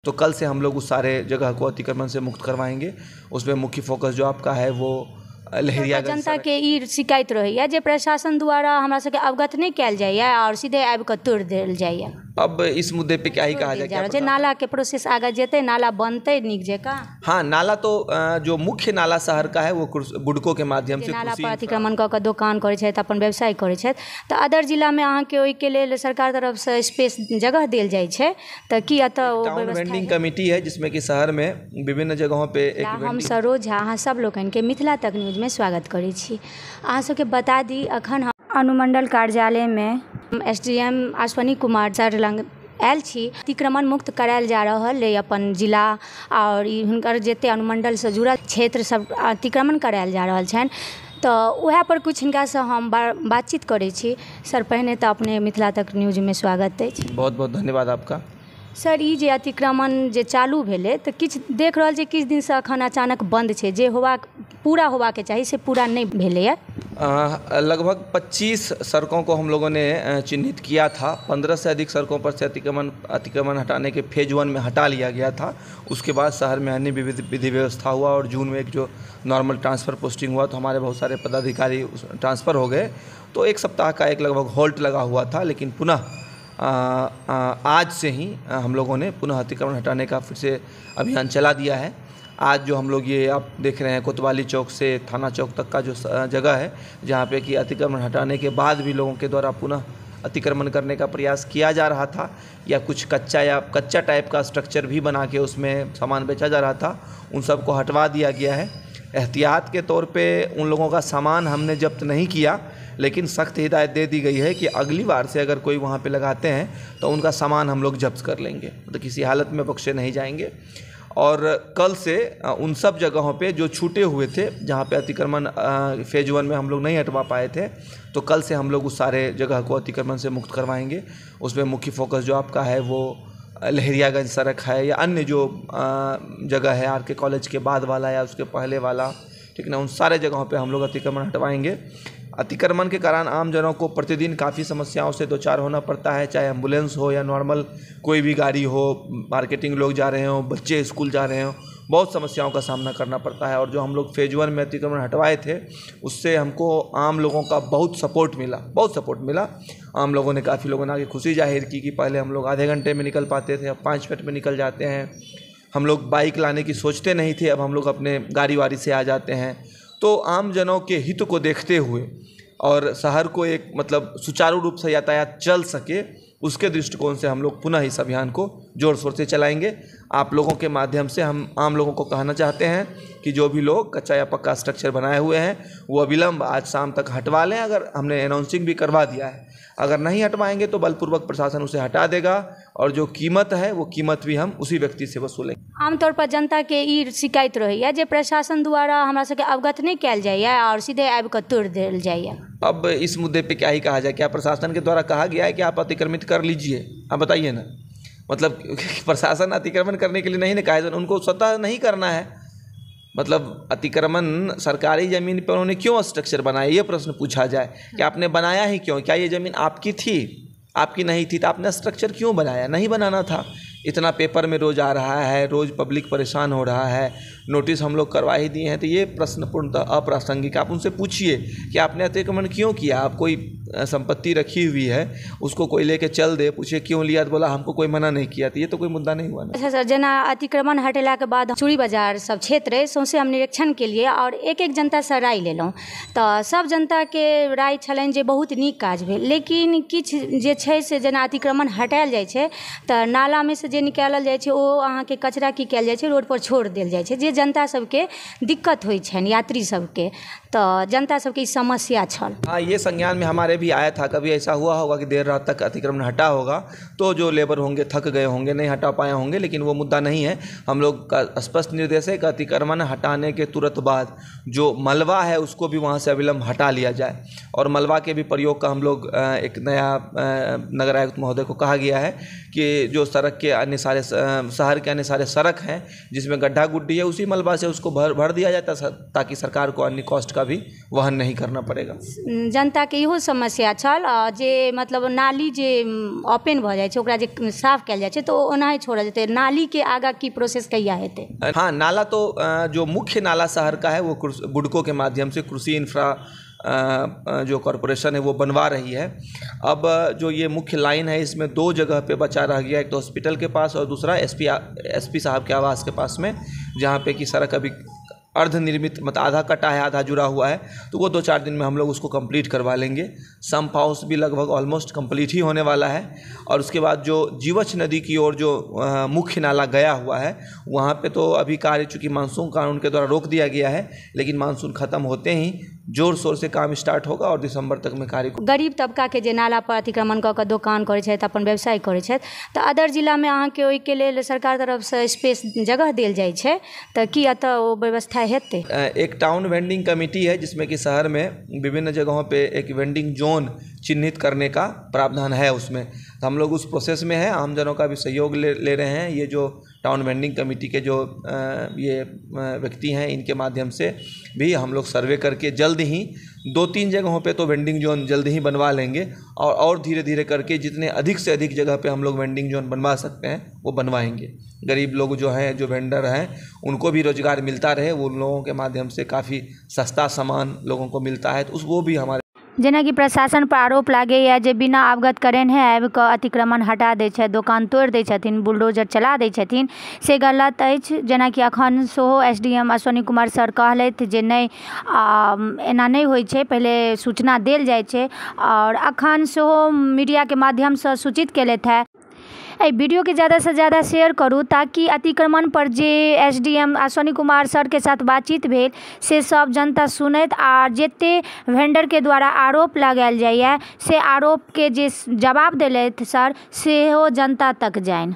तो कल से हम लोग उस सारे जगह को अतिक्रमण से मुक्त करवाएंगे। उसमें मुख्य फोकस जो आपका है वो लहरियागंज जनता के ई शिकायत रही जे प्रशासन द्वारा हमरा सबके अवगत नहीं कयल जाइए और सीधे आबि कऽ तोड़ि देल जाइए। अब इस मुद्दे पे क्या ही कहा जाए, क्या नाला के प्रोसेस आगे जेते, नाला बनते नीक जगह। हाँ, नाला तो जो मुख्य नाला शहर का है वो बुडको के माध्यम से नाला पर अतिक्रमण कऽ के दुकान करै छथि, अपन व्यवसाय करै छथि। तऽ अदर जिला में अहाँ के ओहि के लेल सरकार तरफ से स्पेस जगह देल जाइ छै, तऽ की एतऽ टाउन वेंडिंग कमेटी है जिसमें कि शहर में विभिन्न जगहों पे हम सरोज झा अहाँ सब लोकनि के मिथिला तक न्यूज में स्वागत करै छी। अहाँ सबके बता दी अखन हम अनुमंडल कार्यालय में SDM अश्विनी कुमार सर लग आयल छी। अतिक्रमण मुक्त करायल जा रहल है अपन जिला और हुनकर जते अनुमंडल से जुड़ल क्षेत्र सब अतिक्रमण करायल जा रहल छनि, तो वह पर कुछ हिनका से हम बातचीत करै छी। सर पहिने तो अपने मिथिला तक न्यूज में स्वागत अछि। बहुत बहुत धन्यवाद आपका। सर ई जे अतिक्रमण जे चालू भेलै तऽ किछु देख रहल छै किछु दिन से अखन अचानक बंद छै, जे पूरा होबाके चाही से पूरा नहीं भेलैए। लगभग 25 सड़कों को हम लोगों ने चिन्हित किया था। 15 से अधिक सड़कों पर से अतिक्रमण हटाने के फेज 1 में हटा लिया गया था। उसके बाद शहर में अन्य विधि व्यवस्था हुआ और जून में एक जो नॉर्मल ट्रांसफ़र पोस्टिंग हुआ तो हमारे बहुत सारे पदाधिकारी ट्रांसफ़र हो गए। तो एक सप्ताह का एक लगभग होल्ट लगा हुआ था, लेकिन पुनः आज से ही हम लोगों ने पुनः अतिक्रमण हटाने का फिर से अभियान चला दिया है। आज जो हम लोग ये आप देख रहे हैं कोतवाली चौक से थाना चौक तक का जो जगह है जहाँ पे कि अतिक्रमण हटाने के बाद भी लोगों के द्वारा पुनः अतिक्रमण करने का प्रयास किया जा रहा था या कुछ कच्चा टाइप का स्ट्रक्चर भी बना के उसमें सामान बेचा जा रहा था, उन सब को हटवा दिया गया है। एहतियात के तौर पे उन लोगों का सामान हमने जब्त नहीं किया, लेकिन सख्त हिदायत दे दी गई है कि अगली बार से अगर कोई वहाँ पे लगाते हैं तो उनका सामान हम लोग जब्त कर लेंगे, तो किसी हालत में बख्शे नहीं जाएंगे। और कल से उन सब जगहों पे जो छूटे हुए थे जहाँ पे अतिक्रमण फेज 1 में हम लोग नहीं हटवा पाए थे, तो कल से हम लोग उस सारे जगह को अतिक्रमण से मुक्त करवाएंगे। उसमें मुख्य फोकस जो आपका है वो लहरियागंज सड़क है या अन्य जो जगह है RK कॉलेज के बाद वाला या उसके पहले वाला, ठीक ना, उन सारे जगहों पे हम लोग अतिक्रमण हटवाएंगे। अतिक्रमण के कारण आम जनों को प्रतिदिन काफ़ी समस्याओं से दो चार होना पड़ता है, चाहे एम्बुलेंस हो या नॉर्मल कोई भी गाड़ी हो, मार्केटिंग लोग जा रहे हों, बच्चे स्कूल जा रहे हों, बहुत समस्याओं का सामना करना पड़ता है। और जो हम लोग फेज 1 में अतिक्रमण हटवाए थे उससे हमको आम लोगों का बहुत सपोर्ट मिला। आम लोगों ने काफ़ी लोगों ने आगे खुशी जाहिर की कि पहले हम लोग आधे घंटे में निकल पाते थे, अब 5 मिनट में निकल जाते हैं। हम लोग बाइक लाने की सोचते नहीं थे, अब हम लोग अपने गाड़ी वाड़ी से आ जाते हैं। तो आम जनों के हित को देखते हुए और शहर को एक मतलब सुचारू रूप से यातायात चल सके, उसके दृष्टिकोण से हम लोग पुनः इस अभियान को जोर शोर से चलाएंगे। आप लोगों के माध्यम से हम आम लोगों को कहना चाहते हैं कि जो भी लोग कच्चा या पक्का स्ट्रक्चर बनाए हुए हैं वो अविलंब आज शाम तक हटवा लें। अगर हमने अनाउंसिंग भी करवा दिया है, अगर नहीं हटवाएंगे तो बलपूर्वक प्रशासन उसे हटा देगा और जो कीमत है वो कीमत भी हम उसी व्यक्ति से वसूलेंगे। आमतौर पर जनता के ई शिकायत रही जे प्रशासन द्वारा हमरा सबके अवगत नहीं कयल जाइए और सीधे आबि कऽ तोड़ि देल जाइए। अब इस मुद्दे पे क्या ही कहा जाए, क्या प्रशासन के द्वारा कहा गया है कि आप अतिक्रमित कर लीजिए? आप बताइए ना, मतलब प्रशासन अतिक्रमण करने के लिए नहीं कहा है, उनको स्वतः नहीं करना है। मतलब अतिक्रमण सरकारी ज़मीन पर उन्होंने क्यों स्ट्रक्चर बनाया, ये प्रश्न पूछा जाए कि आपने बनाया ही क्यों? क्या ये ज़मीन आपकी थी? आपकी नहीं थी तो आपने स्ट्रक्चर क्यों बनाया? नहीं बनाना था। इतना पेपर में रोज़ आ रहा है, रोज़ पब्लिक परेशान हो रहा है, नोटिस हम लोग करवा ही दिए हैं, तो ये प्रश्न पूर्णतः अप्रासंगिक। आप उनसे पूछिए कि आपने अतिक्रमण क्यों किया? आप कोई संपत्ति रखी हुई है, उसको कोई लेके चल दे, पूछे क्यों लिया तो बोला हमको कोई मना नहीं किया, तो ये तो कोई मुद्दा नहीं हुआ ना। अच्छा सर, जेना अतिक्रमण हटेला के बाद चूड़ी बाजार सब क्षेत्र है सौंसे हम निरीक्षण के लिए और एक जनता से राय लेलहुँ, तो सब जनता के राय छलनि जे बहुत नीक काज भेल, लेकिन किछु जे छै से जेना अतिक्रमण हटायल जाइ छै तऽ नाला में से जे निकालल जाइ छै ओ अहाँके कचरा की कयल जाइ छै, रोड पर छोड़ देल जाइ छै, जे जनता सबके दिक्कत होइ छनि यात्री सबके, तो जनता सबके ई समस्या छल। हाँ, ये संज्ञान में हमारे भी आया था। कभी ऐसा हुआ होगा कि देर रात तक अतिक्रमण हटा होगा तो जो लेबर होंगे थक गए होंगे, नहीं हटा पाए होंगे, लेकिन वो मुद्दा नहीं है। हम लोग का स्पष्ट निर्देश है कि अतिक्रमण हटाने के तुरंत बाद जो मलबा है उसको भी वहाँ से अविलंब हटा लिया जाए। और मलबा के भी प्रयोग का हम लोग एक नया नगर आयुक्त महोदय को कहा गया है कि जो सड़क के अन्य सारे शहर के अन्य सारे सड़क हैं जिसमें गड्ढा गुड्ढी है, उसी मलबा से उसको भर दिया जाता है ताकि सरकार को अन्य कॉस्ट का भी वहन नहीं करना पड़ेगा। जनता के इहो समस्या छल जे मतलब नाली जे ओपन भऽ जाइ छै ओकरा जे साफ कयल जाइ छै तो ओनाहे छोड़ल जेतै, नाली के आगा की प्रोसेस कहिया हेतै? हाँ, नाला तो जो मुख्य नाला शहर का है वो बुडको के माध्यम से कृषि इंफ्रा जो कॉरपोरेशन है वो बनवा रही है। अब जो ये मुख्य लाइन है इसमें 2 जगह पे बचा रह गया, एक तो हॉस्पिटल के पास और दूसरा एसपी साहब के आवास के पास में, जहाँ पे कि सड़क अभी अर्धनिर्मित मतलब आधा कटा है आधा जुड़ा हुआ है, तो वो 2-4 दिन में हम लोग उसको कंप्लीट करवा लेंगे। सम्प हाउस भी लगभग ऑलमोस्ट कंप्लीट ही होने वाला है। और उसके बाद जो जीवछ नदी की ओर जो मुख्य नाला गया हुआ है वहाँ पे तो अभी कार्य चूँकि मानसून कानून के द्वारा रोक दिया गया है, लेकिन मानसून ख़त्म होते ही जोर शोर से काम स्टार्ट होगा और दिसंबर तक में कार्य। गरीब तबका के जे नाला पर अतिक्रमण कऽ कऽ दोकान करै छथि, अपन व्यवसाय करै छथि, तऽ अदर जिला में अहाँके ओहिके लेल सरकार तरफ से स्पेस जगह देल जाइ छै, तऽ की एतऽ ओ व्यवस्था हेतै? एक टाउन वेंडिंग कमेटी है जिसमें कि शहर में विभिन्न जगहों पे एक वेंडिंग जोन चिन्हित करने का प्रावधान है। उसमें हम लोग उस प्रोसेस में हैं, आम जनों का भी सहयोग ले रहे हैं। ये जो टाउन वेंडिंग कमेटी के जो ये व्यक्ति हैं इनके माध्यम से भी हम लोग सर्वे करके जल्द ही 2-3 जगहों पे तो वेंडिंग जोन जल्द ही बनवा लेंगे और धीरे धीरे करके जितने अधिक से अधिक जगह पे हम लोग वेंडिंग जोन बनवा सकते हैं वो बनवाएंगे। गरीब लोग जो हैं, जो वेंडर हैं, उनको भी रोजगार मिलता रहे, वो उन लोगों के माध्यम से काफ़ी सस्ता सामान लोगों को मिलता है, तो वो भी हमारे। जेना कि प्रशासन पर आरोप लागैए जे बिना अवगत करेने आबि कऽ अतिक्रमण हटा दै छथि, दोकान तोड़ि दै छथिन, बुलडोजर चला दै छथिन, से गलत अछि। जेना कि अखन सेहो एसडीएम अश्विनी कुमार सर कहलथि जे नहि एना नहि होइ छै, पहिले सूचना देल जाइ छै और अखन सेहो मीडिया के माध्यम से सूचित केलथि है। एहि वीडियो के ज़्यादा से ज़्यादा शेयर करू ताकि अतिक्रमण पर जे एसडीएम अश्विनी कुमार सर के साथ बातचीत भेल से सब जनता सुनैत आ जते वेंडर के द्वारा आरोप लगायल जाइए से आरोप के जे जवाब देलथि सर सेहो जनता तक जाइन।